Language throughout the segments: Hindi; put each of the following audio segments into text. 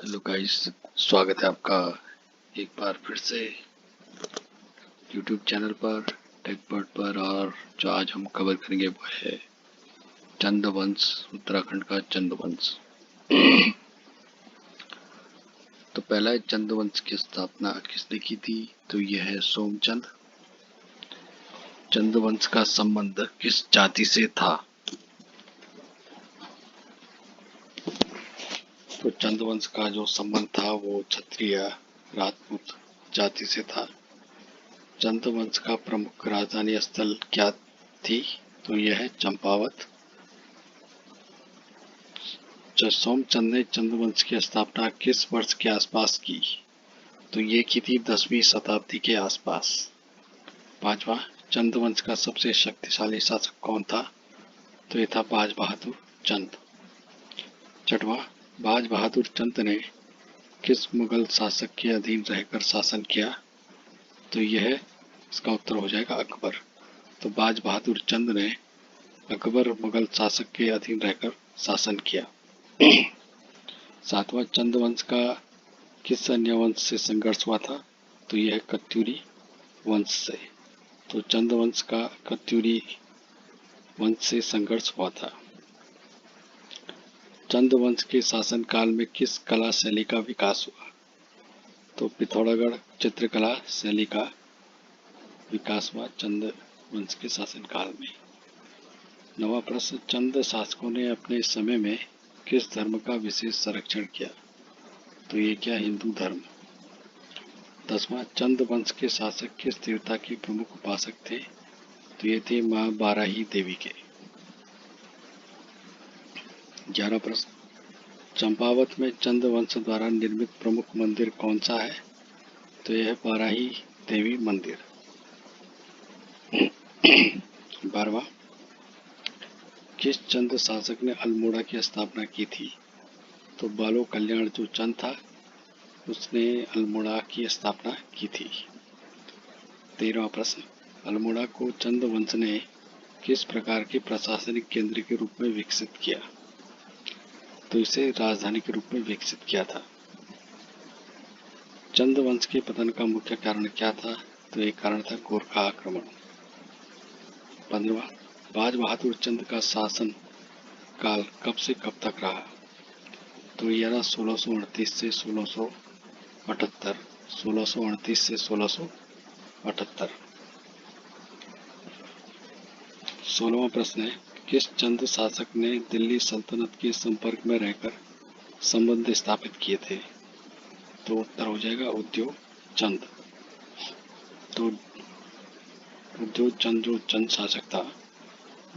हेलो गाइस, स्वागत है आपका एक बार फिर से यूट्यूब चैनल पर टेकबर्ड पर। और जो आज हम कवर करेंगे वो है चंद्रवंश, उत्तराखंड का चंद्रवंश। तो पहला चंद्रवंश की स्थापना किसने की थी? तो यह है सोमचंद। चंद्रवंश का संबंध किस जाति से था? तो चंद्रवंश का जो संबंध था वो क्षत्रिय राजपूत जाति से था। चंद्रवंश का प्रमुख राजधानी स्थल क्या थी? तो यह है चंपावत। सोमचंद ने चंद्रवंश की स्थापना किस वर्ष के आसपास की? तो ये की थी 10वीं शताब्दी के आसपास। पांचवा, चंद्रवंश का सबसे शक्तिशाली शासक कौन था? तो ये था बाज बहादुर चंद। छठवां, बाज बहादुर चंद ने किस मुगल शासक के अधीन रहकर शासन किया? तो यह इसका उत्तर हो जाएगा अकबर। तो बाज बहादुर चंद ने अकबर मुगल शासक के अधीन रहकर शासन किया। सातवां, चंद्रवंश का किस अन्य वंश से संघर्ष हुआ था? तो यह कत्यूरी वंश से। तो चंद्रवंश का कत्यूरी वंश से संघर्ष हुआ था। चंद्रवंश के शासनकाल में किस कला शैली का विकास हुआ? तो पिथौरागढ़ चित्रकला शैली का विकास हुआ चंद्रवंश के शासनकाल में। नवा प्रश्न, चंद शासकों ने अपने समय में किस धर्म का विशेष संरक्षण किया? तो ये क्या, हिंदू धर्म। 10वां, चंद्रवंश के शासक किस देवता के प्रमुख उपासक थे? तो ये थे मां बाराही देवी के। 11वां प्रश्न, चंपावत में चंद्रवंश द्वारा निर्मित प्रमुख मंदिर कौन सा है? तो यह है बाराही देवी मंदिर। 12वां, किस चंद्र शासक ने अल्मोड़ा की स्थापना की थी? तो बालो कल्याण जो चंद था उसने अल्मोड़ा की स्थापना की थी। 13वां प्रश्न, अल्मोड़ा को चंद्रवंश ने किस प्रकार के प्रशासनिक केंद्र के रूप में विकसित किया? तो इसे राजधानी के रूप में विकसित किया था। चंद्रवंश के पतन का मुख्य कारण क्या था? तो एक कारण था गोरखा आक्रमण। 15वां, बाज बहादुर चंद का शासन काल कब से कब तक रहा? तो यह रहा 1638 से 1678। 1638 से 1678। 16वां प्रश्न है, किस चंद शासक ने दिल्ली सल्तनत के संपर्क में रहकर संबंध स्थापित किए थे? तो उत्तर हो जाएगा उद्योग चंद। तो उद्योग चंद जो चंद शासक था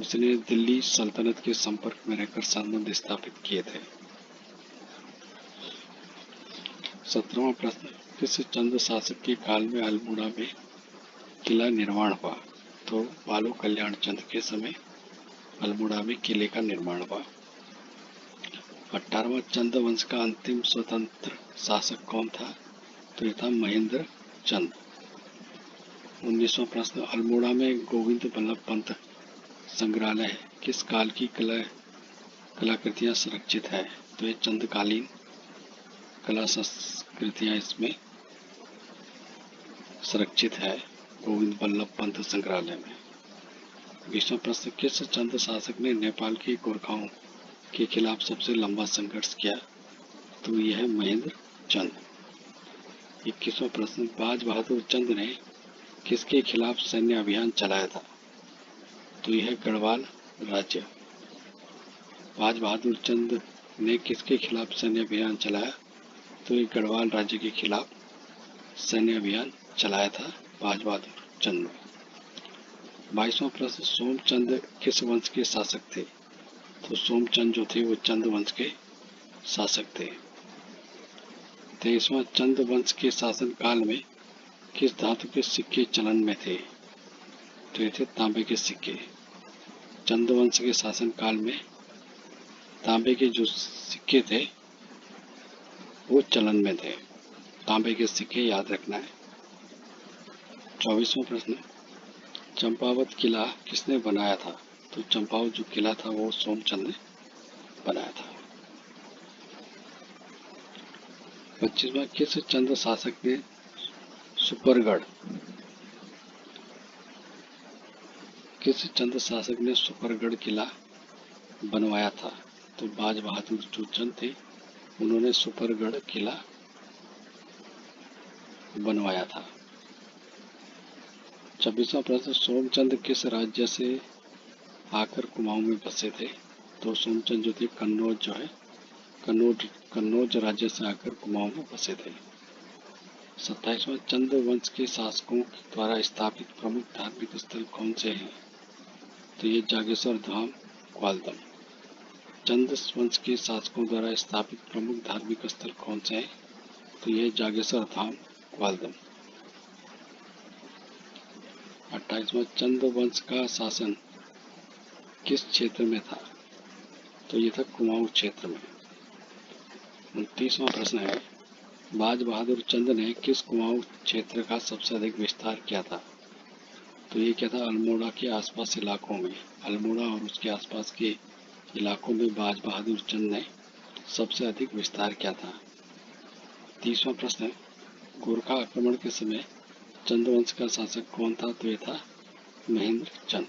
उसने दिल्ली सल्तनत के संपर्क में रहकर संबंध स्थापित किए थे। 17वां प्रश्न, किस चंद शासक के काल में अल्मोड़ा में किला निर्माण हुआ? तो बालो कल्याण चंद के समय अल्मोड़ा में किले का निर्माण हुआ। 18वां, चंद्रवंश का अंतिम स्वतंत्र शासक कौन था? तो यह था महेंद्र चंद। 19वां प्रश्न, अल्मोड़ा में गोविंद बल्लभ पंत संग्रहालय किस काल की कलाकृतियां सुरक्षित है? तो ये चंद्रकालीन कला संस्कृतियां इसमें सुरक्षित है गोविंद बल्लभ पंत संग्रहालय में। 20वां प्रश्न, किस चंद शासक ने नेपाल के गोरखाओं के खिलाफ सबसे लंबा संघर्ष किया? तो यह है महेंद्र चंद। 21वां प्रश्न, बाज बहादुर चंद ने किसके खिलाफ सैन्य अभियान चलाया था? तो यह है गढ़वाल राज्य। बाज बहादुर चंद ने किसके खिलाफ सैन्य अभियान चलाया? तो ये गढ़वाल राज्य के खिलाफ सैन्य अभियान चलाया था बाज बहादुर चंद ने। 22वां प्रश्न, सोमचंद किस वंश के शासक थे? तो सोमचंद जो थे वो चंद वंश के शासक थे। 23वां, चंद वंश के शासन काल में किस धातु के सिक्के चलन में थे? तो ये थे तांबे के सिक्के। चंद वंश के शासन काल में तांबे के जो सिक्के थे वो चलन में थे। तांबे के सिक्के याद रखना है। 24वां प्रश्न, चंपावत किला किसने बनाया था? तो चंपावत जो किला था वो सोमचंद ने बनाया था। 25वां, किस चंद शासक ने सुपरगढ़ किला बनवाया था? तो बाज बहादुर जो चंद थे उन्होंने सुपरगढ़ किला बनवाया था। 26वां प्रश्न, सोमचंद किस राज्य से आकर कुमाऊं में बसे थे? तो सोमचंद जो थे कन्नौज राज्य से आकर कुमाऊं में बसे थे। 27वां, चंद वंश के शासकों द्वारा स्थापित प्रमुख धार्मिक स्थल कौन से हैं? तो ये जागेश्वर धाम, ग्वालदम। चंद वंश के शासकों द्वारा स्थापित प्रमुख धार्मिक स्थल कौन से हैं? तो ये जागेश्वर धाम, ग्वालदम। 28वां, चंद वंश का शासन किस क्षेत्र में था? तो ये था कुमाऊं क्षेत्र में। 29वां प्रश्न है, बाज बहादुर चंद ने किस कुमाऊं क्षेत्र का सबसे अधिक विस्तार किया था? तो ये क्या था? अल्मोड़ा के आसपास इलाकों में, अल्मोड़ा और उसके आसपास के इलाकों में बाज बहादुर चंद ने सबसे अधिक विस्तार किया था। 30वां प्रश्न, गोरखा आक्रमण के समय चंदवंश का शासक कौन था? तो ये था महेंद्र चंद।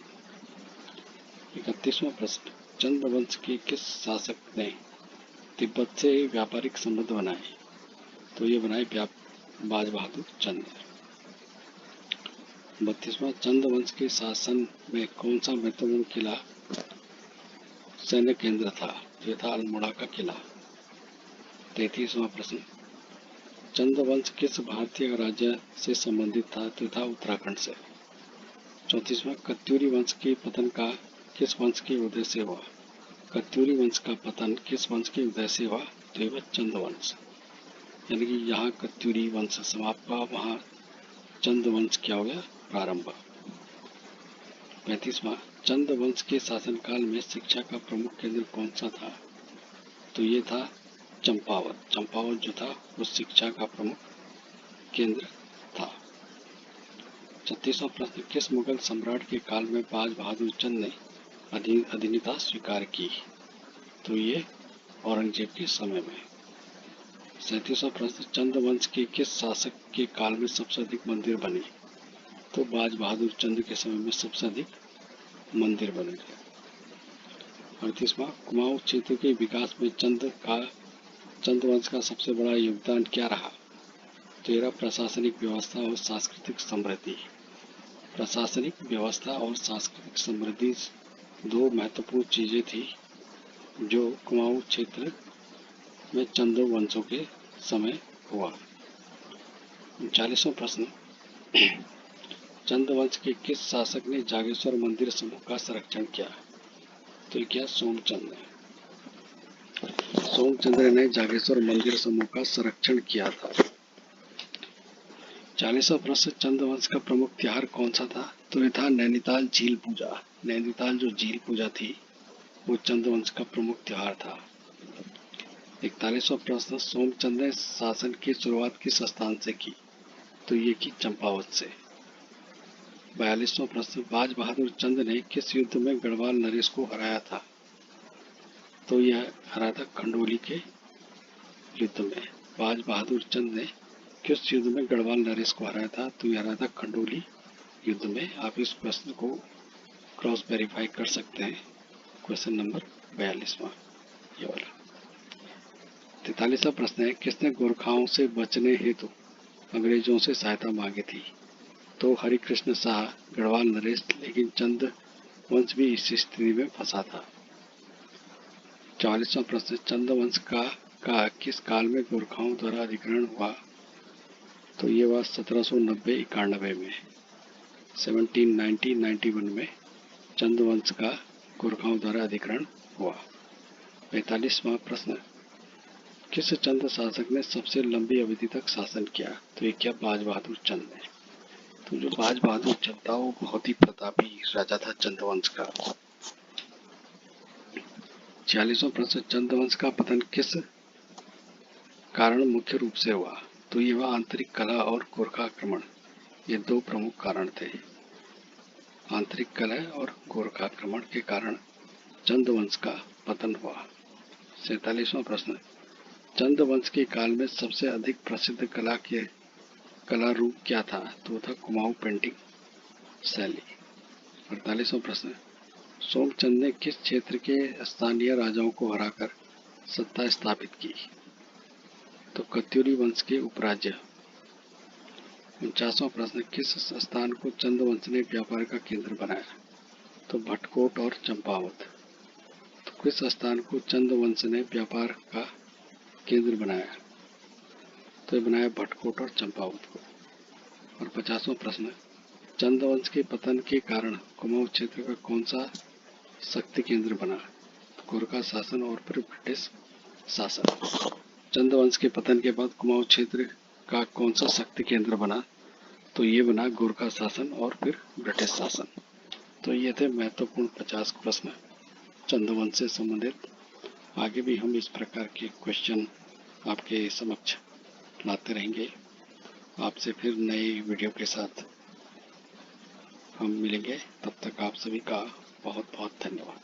31वां प्रश्न, चंदवंश के किस शासक ने तिब्बत से व्यापारिक संबंध बनाए? तो ये बनाए बाज बहादुर चंद। 32वां, चंदवंश के शासन में कौन सा महत्वपूर्ण किला सैन्य केंद्र था? तो ये था अल्मोड़ा का किला। 33वां प्रश्न, चंदवंश किस भारतीय राज्य से संबंधित था? तो था उत्तराखंड से। 34वां, कत्यूरी वंश के पतन का किस वंश के उदय से हुआ? कत्यूरी वंश का पतन किस वंश के उदय से हुआ? तो ये चंदवंश, यानी कि यहाँ कत्यूरी वंश समाप्त हुआ, वहाँ चंदवंश क्या हो गया? प्रारंभ। 35वां, चंदवंश के शासनकाल में शिक्षा का प्रमुख केंद्र कौन सा था? तो ये था चंपावत। चंपावत जो था वो शिक्षा का प्रमुख केंद्र था। 36वां प्रश्न, किस मुगल सम्राट के काल में बाज बहादुर चंद ने अधीनता स्वीकार की? तो ये औरंगजेब के समय में। 37वां प्रश्न, चंदवंश के किस शासक के काल में सबसे अधिक मंदिर बने? तो बाज बहादुर चंद के समय में सबसे अधिक मंदिर बने थे। 38वां, कुमाऊं क्षेत्र के विकास में चंदवंश का सबसे बड़ा योगदान क्या रहा? तो यह प्रशासनिक व्यवस्था और सांस्कृतिक समृद्धि। प्रशासनिक व्यवस्था और सांस्कृतिक समृद्धि दो महत्वपूर्ण चीजें थी जो कुमाऊं क्षेत्र में चंदो वंशों के समय हुआ। 39वां प्रश्न, चंदवंश के किस शासक ने जागेश्वर मंदिर समूह का संरक्षण किया? तो क्या? सोमचंद ने जागेश्वर मंदिर समूह का संरक्षण किया था। 40वां प्रश्न, चंदवंश का प्रमुख त्योहार कौन सा था? तो ये था नैनीताल झील पूजा। नैनीताल जो झील पूजा थी वो चंदवंश का प्रमुख त्योहार था। 41वां प्रश्न, सोमचंद ने शासन की शुरुआत किस स्थान से की? तो ये की चंपावत से। 42वां प्रश्न, बाज बहादुर चंद ने किस युद्ध में गढ़वाल नरेश को हराया था? तो यह हराया था खंडोली के युद्ध में। बाज बहादुर चंद ने किस युद्ध में गढ़वाल नरेश को हराया था? तो यह हराया था खंडोली युद्ध में। आप इस प्रश्न को क्रॉस वेरीफाई कर सकते हैं। क्वेश्चन नंबर 42वां ये वाला। 43वां प्रश्न है, किसने गोरखाओं से बचने हेतु अंग्रेजों से सहायता मांगी थी? तो हरिकृष्ण शाह, गढ़वाल नरेश, लेकिन चंद वंश भी इस स्थिति में फंसा था। 44वां प्रश्न, चंदवंश का किस काल में गोरखाओं द्वारा अधिग्रहण हुआ? तो ये हुआ 1790-91 में। 1790-91 में चंदवंश का गोरखाओं द्वारा अधिग्रहण हुआ। 45वां प्रश्न, किस चंद शासक ने सबसे लंबी अवधि तक शासन किया? तो ये क्या? बाज बहादुर चंद ने। तो जो बाज बहादुर चंद था वो बहुत ही प्रतापी राजा था चंदवंश का। 46वां प्रश्न, चंदवंश का पतन किस कारण मुख्य रूप से हुआ? तो ये हुआ आंतरिक कलह और गोरखा आक्रमण, ये दो प्रमुख कारण थे। आंतरिक कलह और गोरखा आक्रमण के कारण चंदवंश का पतन हुआ। 47वां प्रश्न, चंद वंश के काल में सबसे अधिक प्रसिद्ध कला रूप क्या था? तो वो था कुमाऊं पेंटिंग शैली। 48वां प्रश्न, सोमचंद ने किस क्षेत्र के स्थानीय राजाओं को हराकर सत्ता स्थापित की? तो कत्यूरी वंश के उपराज्य। 49वां प्रश्न, किस स्थान को चंद वंश ने व्यापार का केंद्र बनाया? तो भटकोट और चंपावत। तो किस स्थान को चंद वंश ने व्यापार का केंद्र बनाया? तो ये बनाया भटकोट और चंपावत को। और 50वां प्रश्न, चंद वंश के पतन के कारण कुमाऊं क्षेत्र का कौन सा शक्ति केंद्र बना? गोरखा शासन और फिर ब्रिटिश शासन। चंद वंश के पतन के बाद कुमाऊं क्षेत्र का कौन सा शक्ति केंद्र बना? तो ये बना गोरखा शासन और फिर ब्रिटिश शासन। तो ये थे महत्वपूर्ण 50 प्रश्न चंद वंश से संबंधित। आगे भी हम इस प्रकार के क्वेश्चन आपके समक्ष लाते रहेंगे। आपसे फिर नए वीडियो के साथ हम मिलेंगे। तब तक आप सभी का बहुत बहुत धन्यवाद।